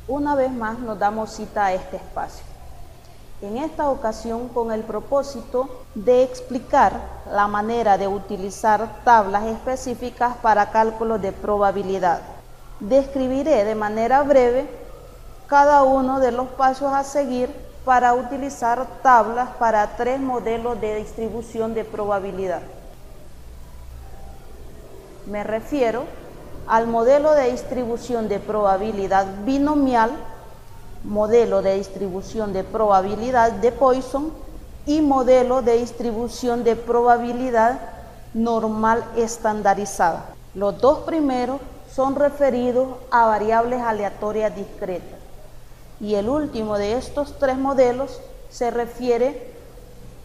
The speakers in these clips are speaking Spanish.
Una vez más nos damos cita a este espacio. En esta ocasión con el propósito de explicar la manera de utilizar tablas específicas para cálculos de probabilidad. Describiré de manera breve cada uno de los pasos a seguir para utilizar tablas para 3 modelos de distribución de probabilidad. Me refiero al modelo de distribución de probabilidad binomial, modelo de distribución de probabilidad de Poisson y modelo de distribución de probabilidad normal estandarizada. Los dos primeros son referidos a variables aleatorias discretas y el último de estos 3 modelos se refiere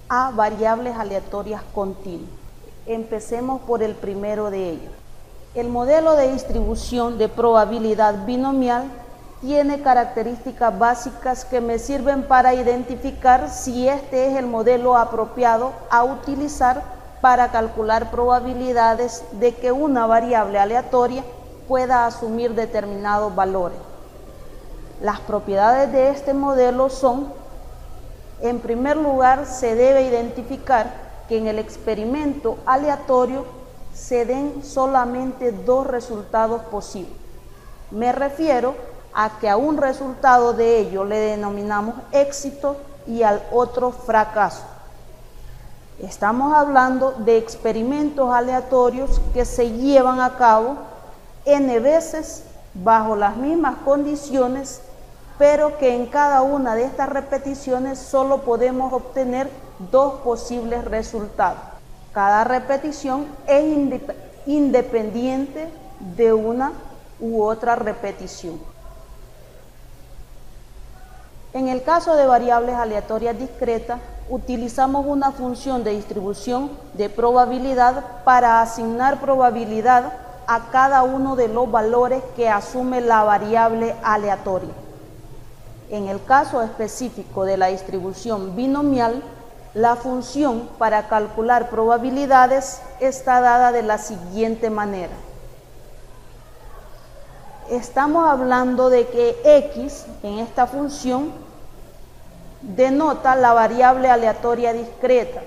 a variables aleatorias continuas. Empecemos por el primero de ellos. El modelo de distribución de probabilidad binomial tiene características básicas que me sirven para identificar si este es el modelo apropiado a utilizar para calcular probabilidades de que una variable aleatoria pueda asumir determinados valores. Las propiedades de este modelo son: en primer lugar, se debe identificar que en el experimento aleatorio se den solamente 2 resultados posibles. Me refiero a que a un resultado de ello le denominamos éxito y al otro fracaso. Estamos hablando de experimentos aleatorios que se llevan a cabo n veces bajo las mismas condiciones, pero que en cada una de estas repeticiones solo podemos obtener 2 posibles resultados. Cada repetición es independiente de una u otra repetición. En el caso de variables aleatorias discretas, utilizamos una función de distribución de probabilidad para asignar probabilidad a cada uno de los valores que asume la variable aleatoria. En el caso específico de la distribución binomial, la función para calcular probabilidades está dada de la siguiente manera. Estamos hablando de que x en esta función denota la variable aleatoria discreta.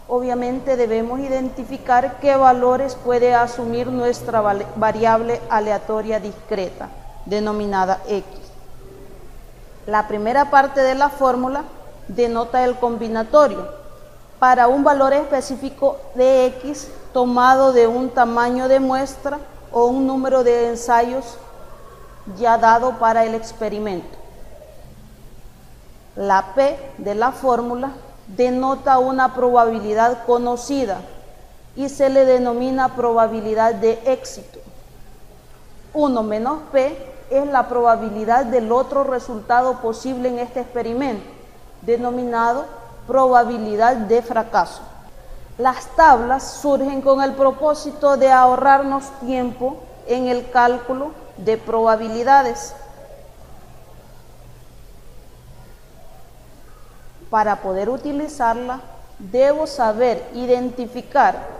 Obviamente debemos identificar qué valores puede asumir nuestra variable aleatoria discreta, denominada x. La primera parte de la fórmula denota el combinatorio para un valor específico de x tomado de un tamaño de muestra o un número de ensayos ya dado para el experimento. La P de la fórmula denota una probabilidad conocida y se le denomina probabilidad de éxito. 1 menos P es la probabilidad del otro resultado posible en este experimento, denominado probabilidad de fracaso. Las tablas surgen con el propósito de ahorrarnos tiempo en el cálculo de probabilidades. Para poder utilizarla, debo saber identificar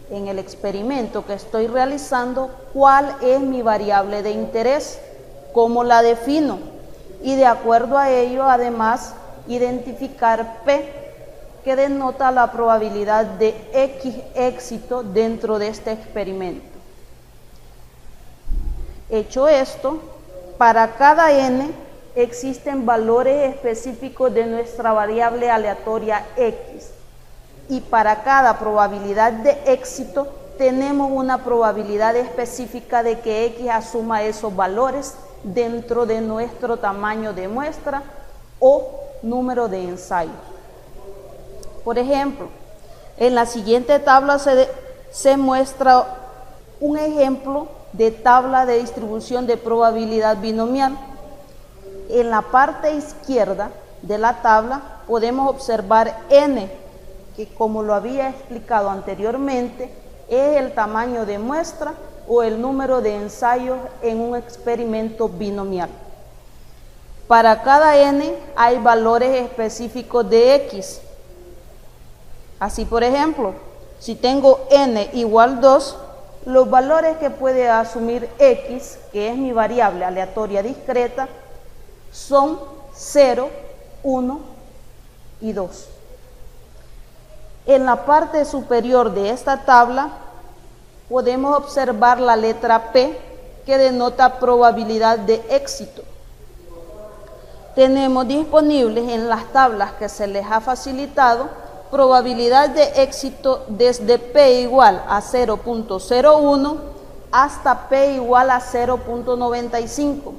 en el experimento que estoy realizando cuál es mi variable de interés, cómo la defino, y de acuerdo a ello, además, identificar P, que denota la probabilidad de X éxito dentro de este experimento. Hecho esto, para cada n existen valores específicos de nuestra variable aleatoria X, y para cada probabilidad de éxito tenemos una probabilidad específica de que X asuma esos valores dentro de nuestro tamaño de muestra o número de ensayos. Por ejemplo, en la siguiente tabla se muestra un ejemplo de tabla de distribución de probabilidad binomial. En la parte izquierda de la tabla podemos observar n, que como lo había explicado anteriormente, es el tamaño de muestra o el número de ensayos en un experimento binomial. Para cada n hay valores específicos de x. Así, por ejemplo, si tengo n igual 2, los valores que puede asumir X, que es mi variable aleatoria discreta, son 0, 1 y 2. En la parte superior de esta tabla podemos observar la letra P, que denota probabilidad de éxito. Tenemos disponibles en las tablas que se les ha facilitado probabilidad de éxito desde P igual a 0.01 hasta P igual a 0.95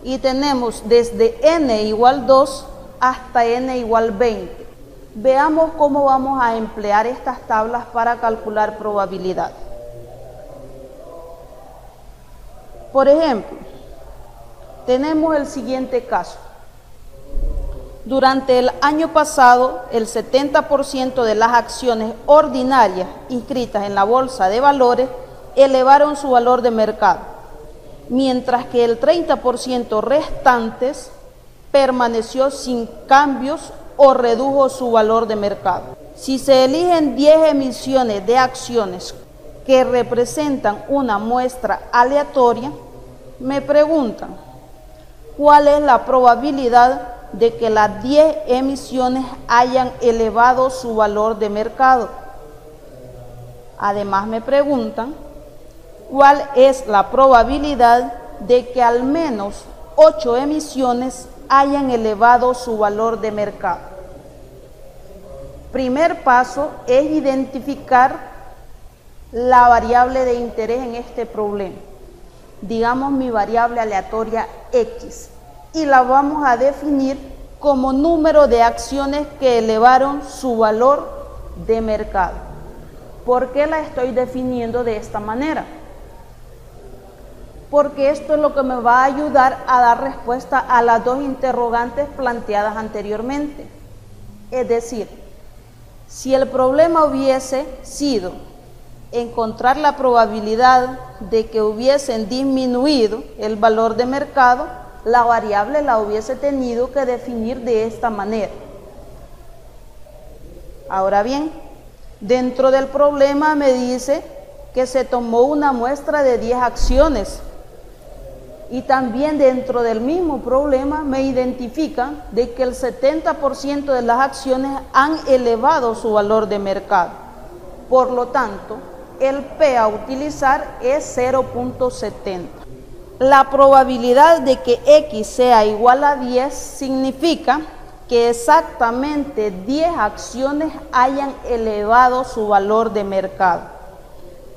y tenemos desde N igual 2 hasta N igual 20. Veamos cómo vamos a emplear estas tablas para calcular probabilidad. Por ejemplo, tenemos el siguiente caso. Durante el año pasado, el 70% de las acciones ordinarias inscritas en la bolsa de valores elevaron su valor de mercado, mientras que el 30% restantes permaneció sin cambios o redujo su valor de mercado. Si se eligen 10 emisiones de acciones que representan una muestra aleatoria, me preguntan, ¿cuál es la probabilidad de que las 10 emisiones hayan elevado su valor de mercado? Además me preguntan, ¿cuál es la probabilidad de que al menos 8 emisiones hayan elevado su valor de mercado? Primer paso es identificar la variable de interés en este problema. Digamos mi variable aleatoria X, y la vamos a definir como número de acciones que elevaron su valor de mercado. ¿Por qué la estoy definiendo de esta manera? Porque esto es lo que me va a ayudar a dar respuesta a las dos interrogantes planteadas anteriormente. Es decir, si el problema hubiese sido encontrar la probabilidad de que hubiesen disminuido el valor de mercado, la variable la hubiese tenido que definir de esta manera. Ahora bien, dentro del problema me dice que se tomó una muestra de 10 acciones y también dentro del mismo problema me identifica de que el 70% de las acciones han elevado su valor de mercado. Por lo tanto, el P a utilizar es 0.70. La probabilidad de que X sea igual a 10 significa que exactamente 10 acciones hayan elevado su valor de mercado.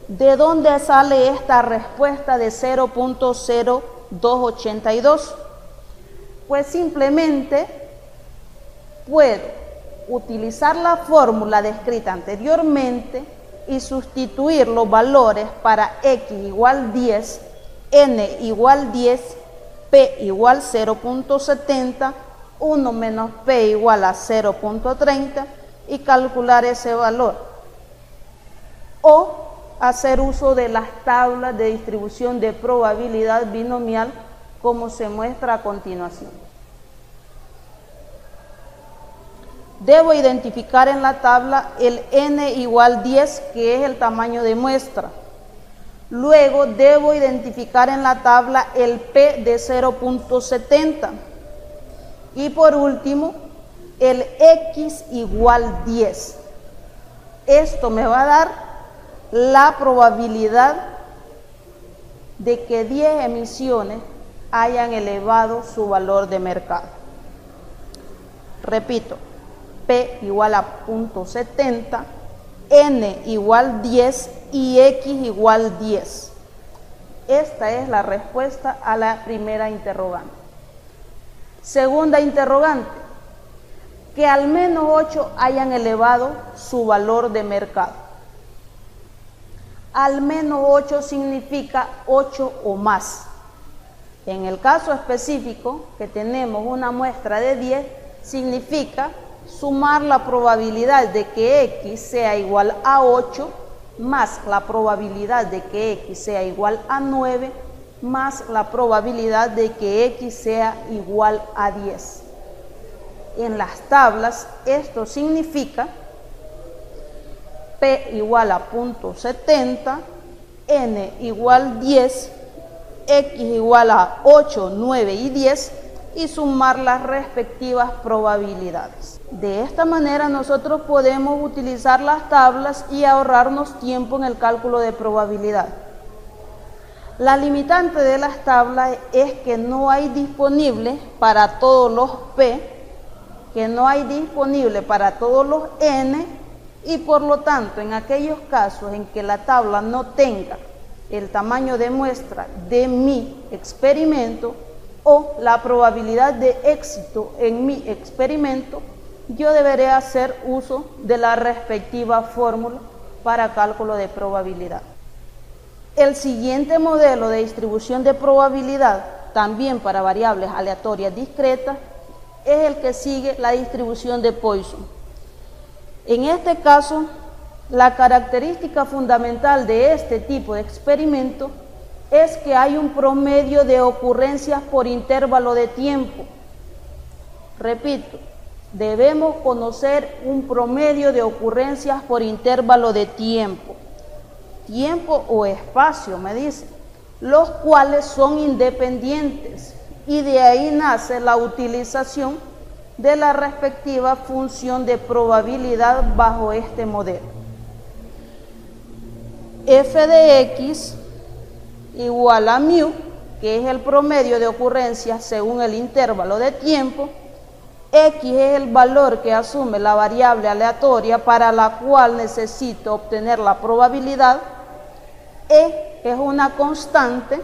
¿De dónde sale esta respuesta de 0.0282? Pues simplemente puedo utilizar la fórmula descrita anteriormente y sustituir los valores para X igual 10, N igual 10, P igual 0.70, 1 menos P igual a 0.30 y calcular ese valor. O hacer uso de las tablas de distribución de probabilidad binomial como se muestra a continuación. Debo identificar en la tabla el N igual 10, que es el tamaño de muestra. Luego debo identificar en la tabla el P de 0.70. Y por último, el X igual 10. Esto me va a dar la probabilidad de que 10 emisiones hayan elevado su valor de mercado. Repito, P igual a 0.70, N igual 10 y X igual 10. Esta es la respuesta a la primera interrogante. Segunda interrogante, que al menos 8 hayan elevado su valor de mercado. Al menos 8 significa 8 o más. En el caso específico, que tenemos una muestra de 10, significa sumar la probabilidad de que X sea igual a 8 más la probabilidad de que X sea igual a 9 más la probabilidad de que X sea igual a 10. En las tablas esto significa P igual a 0.70, n igual 10, x igual a 8, 9 y 10 y sumar las respectivas probabilidades. De esta manera nosotros podemos utilizar las tablas y ahorrarnos tiempo en el cálculo de probabilidad. La limitante de las tablas es que no hay disponible para todos los P, que no hay disponible para todos los N, y por lo tanto en aquellos casos en que la tabla no tenga el tamaño de muestra de mi experimento o la probabilidad de éxito en mi experimento, yo deberé hacer uso de la respectiva fórmula para cálculo de probabilidad. El siguiente modelo de distribución de probabilidad, también para variables aleatorias discretas, es el que sigue la distribución de Poisson. En este caso, la característica fundamental de este tipo de experimento es que hay un promedio de ocurrencias por intervalo de tiempo. Repito, debemos conocer un promedio de ocurrencias por intervalo de tiempo. Tiempo o espacio, me dice, los cuales son independientes, y de ahí nace la utilización de la respectiva función de probabilidad bajo este modelo. F de x igual a mu, que es el promedio de ocurrencias según el intervalo de tiempo. X es el valor que asume la variable aleatoria para la cual necesito obtener la probabilidad. E es una constante,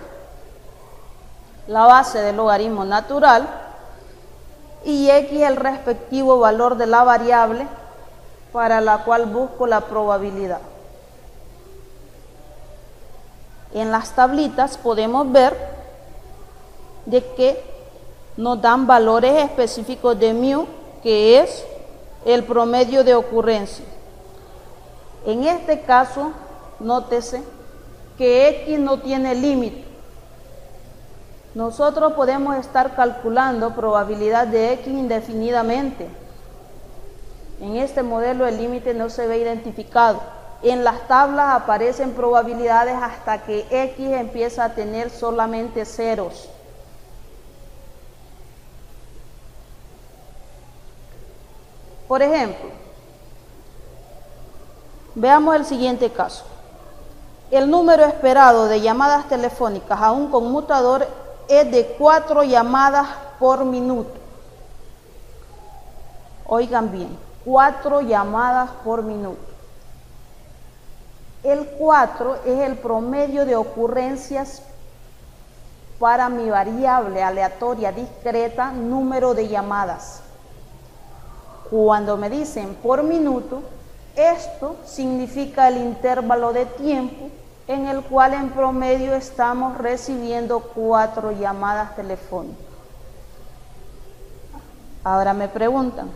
la base del logaritmo natural, y x es el respectivo valor de la variable para la cual busco la probabilidad. En las tablitas podemos ver de que nos dan valores específicos de mu, que es el promedio de ocurrencia. En este caso, nótese que x no tiene límite. Nosotros podemos estar calculando probabilidad de x indefinidamente. En este modelo el límite no se ve identificado. En las tablas aparecen probabilidades hasta que x empieza a tener solamente ceros. Por ejemplo, veamos el siguiente caso. El número esperado de llamadas telefónicas a un conmutador es de 4 llamadas por minuto. Oigan bien, 4 llamadas por minuto. El 4 es el promedio de ocurrencias para mi variable aleatoria discreta número de llamadas. Cuando me dicen por minuto, esto significa el intervalo de tiempo en el cual en promedio estamos recibiendo 4 llamadas telefónicas. Ahora me preguntan,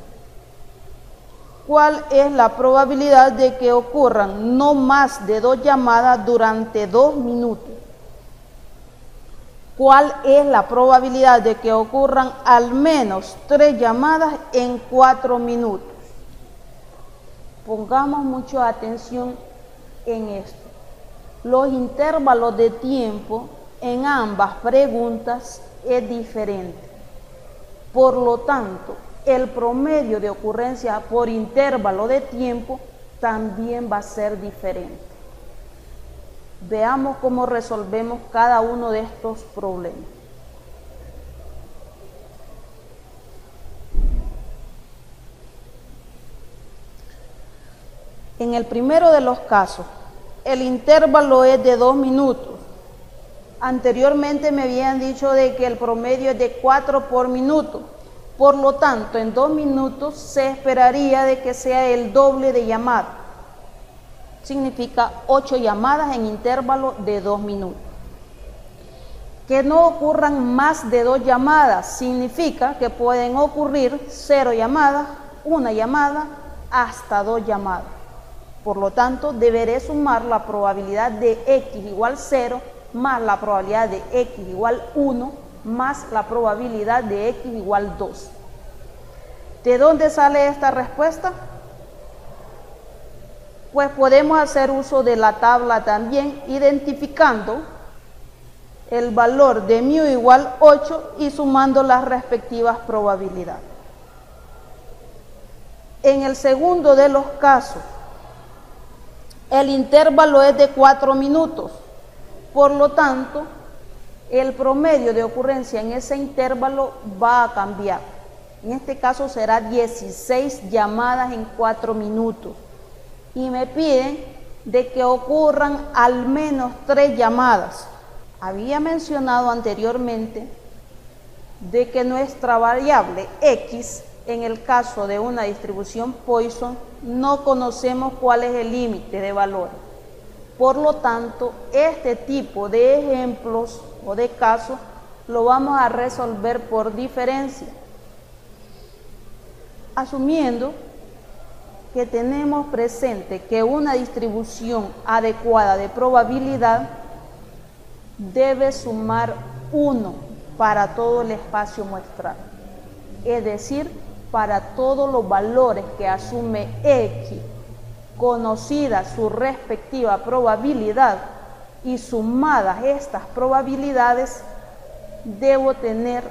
¿cuál es la probabilidad de que ocurran no más de 2 llamadas durante 2 minutos? ¿Cuál es la probabilidad de que ocurran al menos 3 llamadas en 4 minutos? Pongamos mucha atención en esto. Los intervalos de tiempo en ambas preguntas es diferente. Por lo tanto, el promedio de ocurrencia por intervalo de tiempo también va a ser diferente. Veamos cómo resolvemos cada uno de estos problemas. En el primero de los casos, el intervalo es de 2 minutos. Anteriormente me habían dicho de que el promedio es de 4 por minuto. Por lo tanto, en 2 minutos se esperaría de que sea el doble de llamada. Significa 8 llamadas en intervalo de 2 minutos. Que no ocurran más de 2 llamadas significa que pueden ocurrir 0 llamadas, 1 llamada, hasta 2 llamadas. Por lo tanto, deberé sumar la probabilidad de x igual 0 más la probabilidad de x igual 1 más la probabilidad de x igual 2. ¿De dónde sale esta respuesta? pues podemos hacer uso de la tabla también, identificando el valor de mu igual 8 y sumando las respectivas probabilidades. En el segundo de los casos, el intervalo es de 4 minutos, por lo tanto, el promedio de ocurrencia en ese intervalo va a cambiar. En este caso será 16 llamadas en 4 minutos. Y me piden de que ocurran al menos 3 llamadas. Había mencionado anteriormente de que nuestra variable X, en el caso de una distribución Poisson, no conocemos cuál es el límite de valores. Por lo tanto, este tipo de ejemplos o de casos lo vamos a resolver por diferencia, asumiendo que tenemos presente que una distribución adecuada de probabilidad debe sumar 1 para todo el espacio muestral, es decir, para todos los valores que asume X, conocida su respectiva probabilidad, y sumadas estas probabilidades, debo tener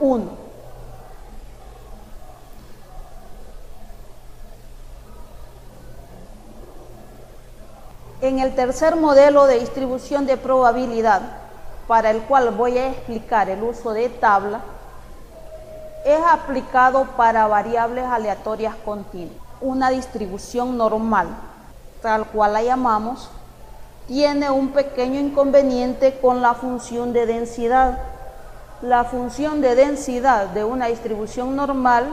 1. En el tercer modelo de distribución de probabilidad, para el cual voy a explicar el uso de tabla, es aplicado para variables aleatorias continuas. Una distribución normal, tal cual la llamamos, tiene un pequeño inconveniente con la función de densidad. La función de densidad de una distribución normal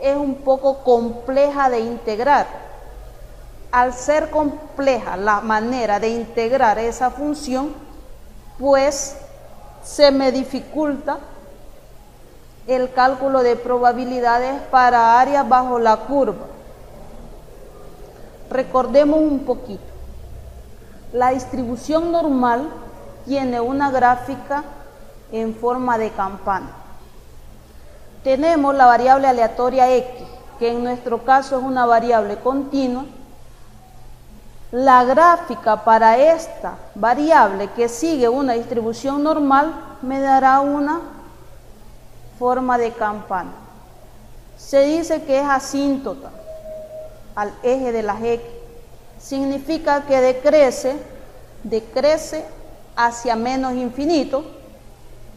es un poco compleja de integrar. Al ser compleja la manera de integrar esa función, pues se me dificulta el cálculo de probabilidades para áreas bajo la curva. Recordemos un poquito. La distribución normal tiene una gráfica en forma de campana. Tenemos la variable aleatoria X, que en nuestro caso es una variable continua. La gráfica para esta variable que sigue una distribución normal me dará una forma de campana. Se dice que es asíntota al eje de las X. Significa que decrece hacia menos infinito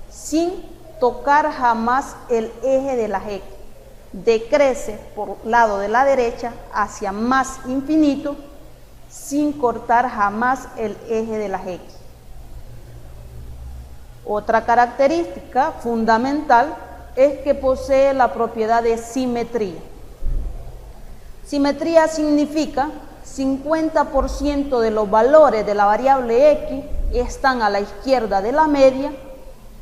sin tocar jamás el eje de las X. Decrece por lado de la derecha hacia más infinito sin cortar jamás el eje de las X. Otra característica fundamental es que posee la propiedad de simetría. Simetría significa 50% de los valores de la variable X están a la izquierda de la media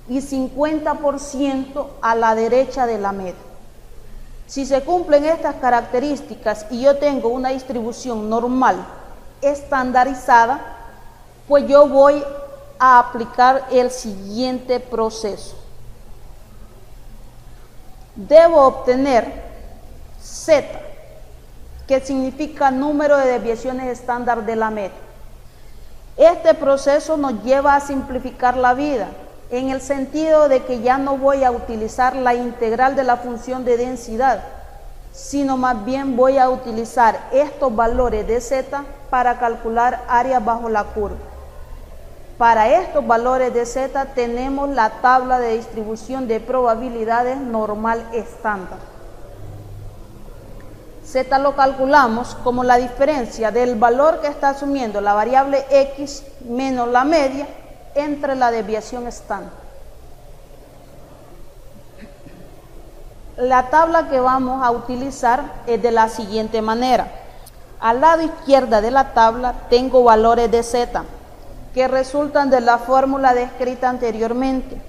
y 50% a la derecha de la media. Si se cumplen estas características y yo tengo una distribución normal estandarizada, pues yo voy a aplicar el siguiente proceso. Debo obtener Z, que significa número de desviaciones estándar de la media. Este proceso nos lleva a simplificar la vida, en el sentido de que ya no voy a utilizar la integral de la función de densidad, sino más bien voy a utilizar estos valores de Z para calcular áreas bajo la curva. Para estos valores de Z tenemos la tabla de distribución de probabilidades normal estándar. Z lo calculamos como la diferencia del valor que está asumiendo la variable X menos la media entre la desviación estándar. La tabla que vamos a utilizar es de la siguiente manera. Al lado izquierda de la tabla tengo valores de Z que resultan de la fórmula descrita anteriormente.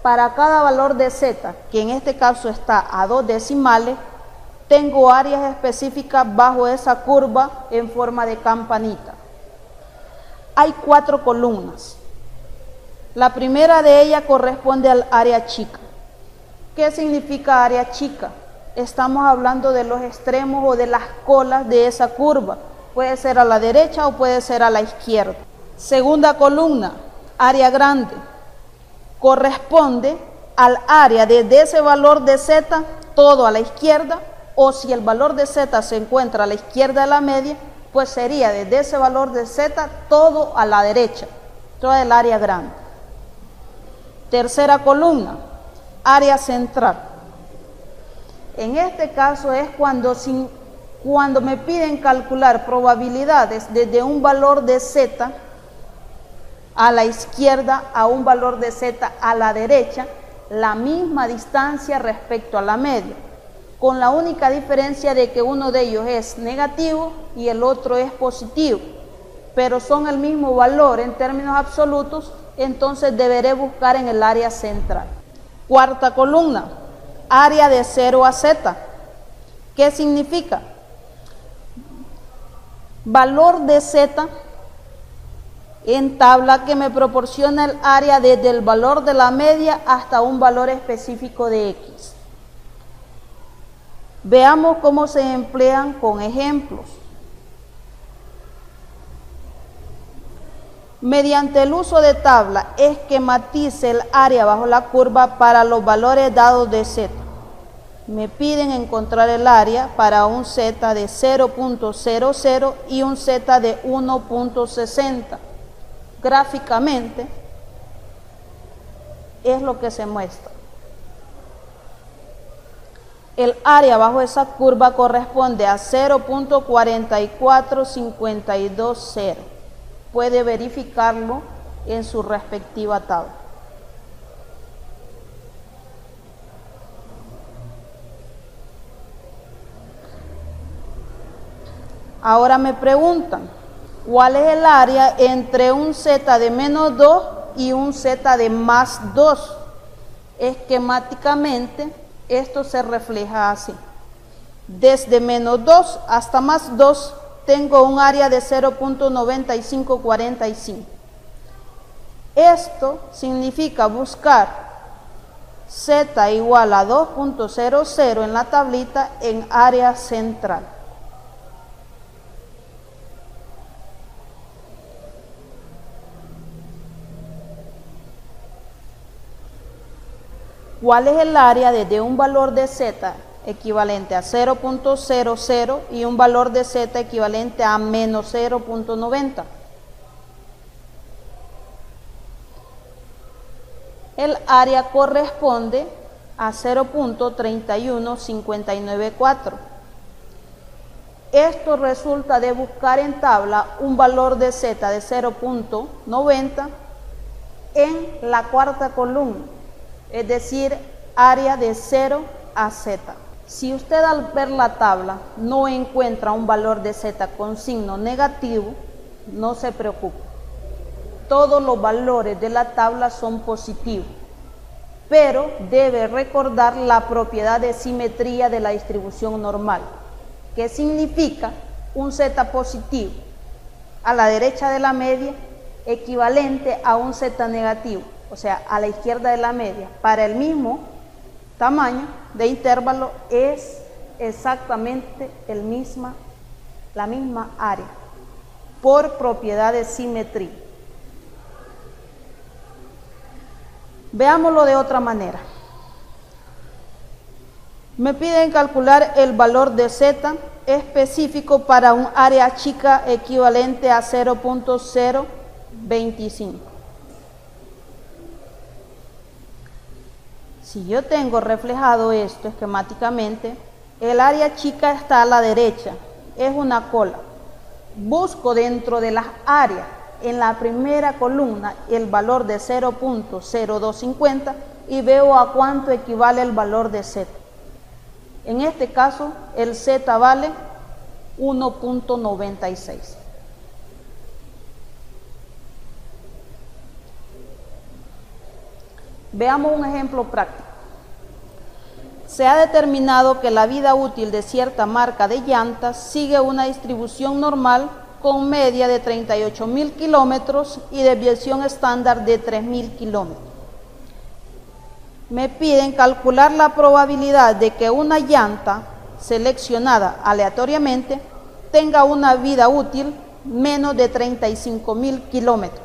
Para cada valor de Z, que en este caso está a 2 decimales, tengo áreas específicas bajo esa curva en forma de campanita. Hay 4 columnas. La primera de ellas corresponde al área chica. ¿Qué significa área chica? Estamos hablando de los extremos o de las colas de esa curva. Puede ser a la derecha o puede ser a la izquierda. Segunda columna, área grande. Corresponde al área desde ese valor de Z, todo a la izquierda, o si el valor de Z se encuentra a la izquierda de la media, pues sería desde ese valor de Z, todo a la derecha, toda el área grande. Tercera columna, área central. En este caso es cuando me piden calcular probabilidades desde un valor de Z a la izquierda a un valor de Z a la derecha, la misma distancia respecto a la media, con la única diferencia de que uno de ellos es negativo y el otro es positivo, pero son el mismo valor en términos absolutos, entonces deberé buscar en el área central. Cuarta columna, área de 0 a Z. ¿Qué significa? Valor de Z en tabla que me proporciona el área desde el valor de la media hasta un valor específico de X. Veamos cómo se emplean con ejemplos. Mediante el uso de tabla, esquematice el área bajo la curva para los valores dados de Z. Me piden encontrar el área para un Z de 0.00 y un Z de 1.60. Gráficamente es lo que se muestra. El área bajo esa curva corresponde a 0.44520. Puede verificarlo en su respectiva tabla. Ahora me preguntan, ¿cuál es el área entre un Z de menos 2 y un Z de más 2? Esquemáticamente, esto se refleja así. Desde menos 2 hasta más 2 tengo un área de 0.9545. Esto significa buscar Z igual a 2.00 en la tablita en área central. ¿Cuál es el área desde un valor de Z equivalente a 0.00 y un valor de Z equivalente a menos 0.90? El área corresponde a 0.31594. Esto resulta de buscar en tabla un valor de Z de 0.90 en la cuarta columna, es decir, área de 0 a Z. Si usted al ver la tabla no encuentra un valor de Z con signo negativo, no se preocupe. Todos los valores de la tabla son positivos, pero debe recordar la propiedad de simetría de la distribución normal, que significa un Z positivo a la derecha de la media equivalente a un Z negativo, o sea, a la izquierda de la media, para el mismo tamaño de intervalo es exactamente la misma área, por propiedad de simetría. Veámoslo de otra manera. Me piden calcular el valor de Z específico para un área chica equivalente a 0.025. Si yo tengo reflejado esto esquemáticamente, el área chica está a la derecha, es una cola. Busco dentro de las áreas, en la primera columna, el valor de 0.0250 y veo a cuánto equivale el valor de Z. En este caso, el Z vale 1.96. Veamos un ejemplo práctico. Se ha determinado que la vida útil de cierta marca de llantas sigue una distribución normal con media de 38.000 kilómetros y desviación estándar de 3.000 kilómetros. Me piden calcular la probabilidad de que una llanta seleccionada aleatoriamente tenga una vida útil menos de 35.000 kilómetros.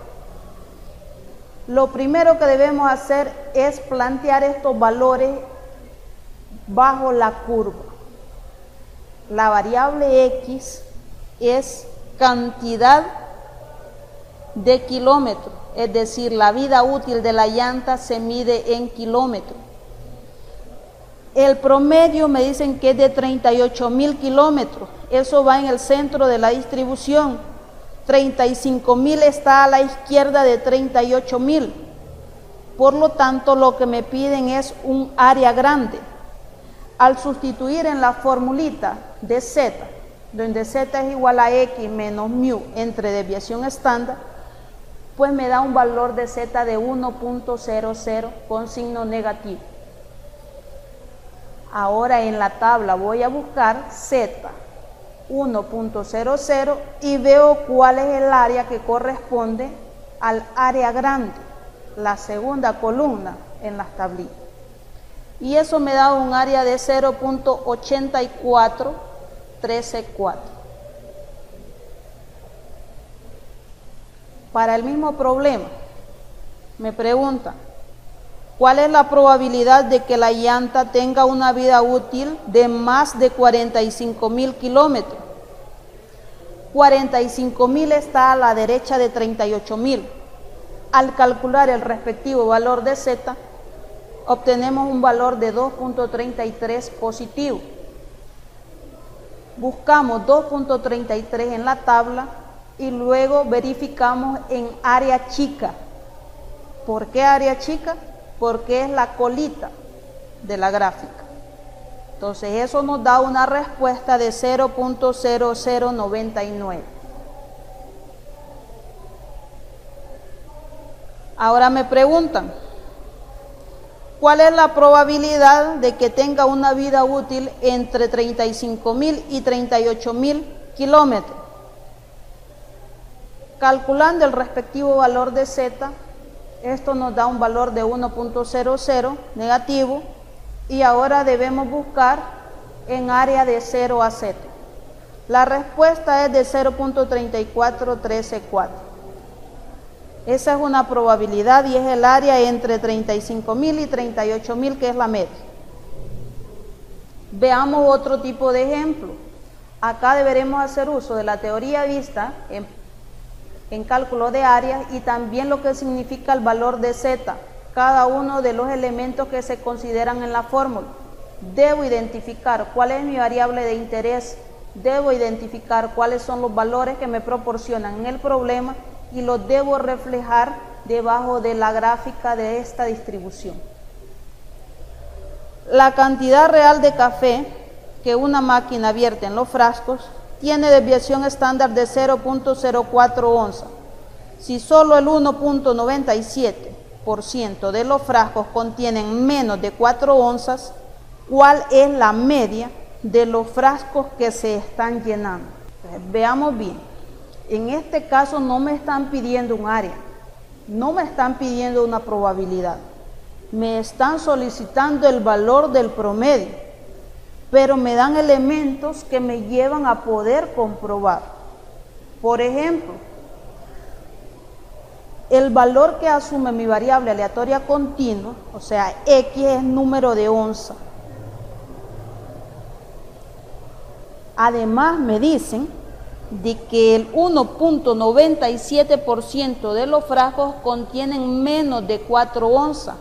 Lo primero que debemos hacer es plantear estos valores bajo la curva. La variable X es cantidad de kilómetros, es decir, la vida útil de la llanta se mide en kilómetros. El promedio me dicen que es de 38.000 kilómetros, eso va en el centro de la distribución. 35.000 está a la izquierda de 38.000. Por lo tanto, lo que me piden es un área grande. Al sustituir en la formulita de Z, donde Z es igual a X menos mu entre desviación estándar, pues me da un valor de Z de 1.00 con signo negativo. Ahora en la tabla voy a buscar Z 1.00 y veo cuál es el área que corresponde al área grande, la segunda columna en las tablitas. Y eso me da un área de 0.84134. Para el mismo problema, me preguntan, ¿cuál es la probabilidad de que la llanta tenga una vida útil de más de 45.000 kilómetros? 45.000 está a la derecha de 38.000. Al calcular el respectivo valor de Z, obtenemos un valor de 2.33 positivo. Buscamos 2.33 en la tabla y luego verificamos en área chica. ¿Por qué área chica? Porque es la colita de la gráfica. Entonces eso nos da una respuesta de 0.0099. Ahora me preguntan, ¿cuál es la probabilidad de que tenga una vida útil entre 35.000 y 38.000 kilómetros? Calculando el respectivo valor de Z, esto nos da un valor de 1.00 negativo y ahora debemos buscar en área de 0 a Z. La respuesta es de 0.34134. Esa es una probabilidad y es el área entre 35.000 y 38.000 que es la media. Veamos otro tipo de ejemplo. Acá deberemos hacer uso de la teoría vista en cálculo de áreas y también lo que significa el valor de Z, cada uno de los elementos que se consideran en la fórmula. Debo identificar cuál es mi variable de interés, debo identificar cuáles son los valores que me proporcionan en el problema y los debo reflejar debajo de la gráfica de esta distribución. La cantidad real de café que una máquina vierte en los frascos tiene desviación estándar de 0.04 onzas. Si solo el 1.97% de los frascos contienen menos de 4 onzas, ¿cuál es la media de los frascos que se están llenando? Entonces, veamos bien. En este caso no me están pidiendo un área, no me están pidiendo una probabilidad. Me están solicitando el valor del promedio, pero me dan elementos que me llevan a poder comprobar. Por ejemplo, el valor que asume mi variable aleatoria continua, o sea, X es número de onza. Además me dicen de que el 1.97% de los frascos contienen menos de 4 onzas.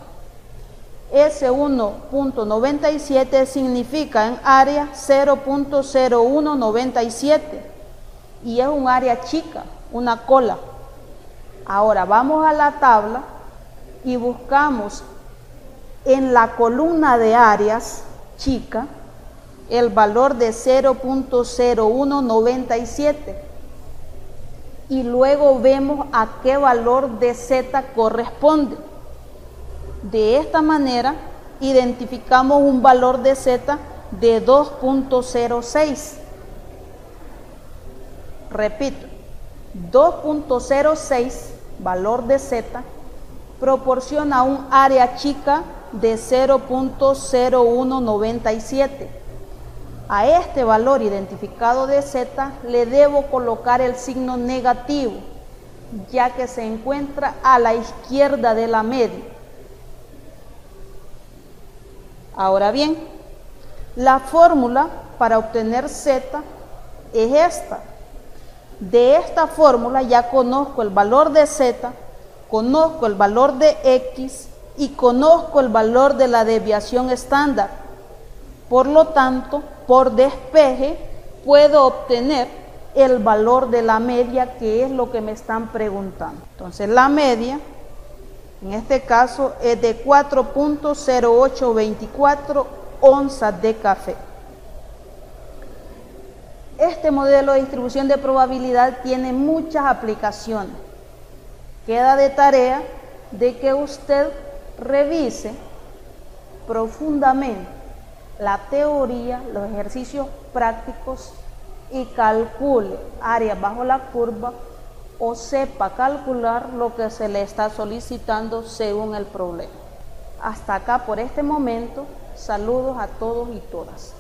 Ese 1.97 significa en área 0.0197 y es un área chica, una cola. Ahora vamos a la tabla y buscamos en la columna de áreas chica el valor de 0.0197 y luego vemos a qué valor de Z corresponde. De esta manera identificamos un valor de Z de 2.06. Repito, 2.06 valor de Z proporciona un área chica de 0.0197. A este valor identificado de Z le debo colocar el signo negativo, ya que se encuentra a la izquierda de la media. Ahora bien, la fórmula para obtener Z es esta. De esta fórmula ya conozco el valor de Z, conozco el valor de X y conozco el valor de la desviación estándar. Por lo tanto, por despeje puedo obtener el valor de la media, que es lo que me están preguntando. Entonces la media, en este caso, es de 4.0824 onzas de café. Este modelo de distribución de probabilidad tiene muchas aplicaciones. Queda de tarea de que usted revise profundamente la teoría, los ejercicios prácticos y calcule áreas bajo la curva o sepa calcular lo que se le está solicitando según el problema. Hasta acá por este momento. Saludos a todos y todas.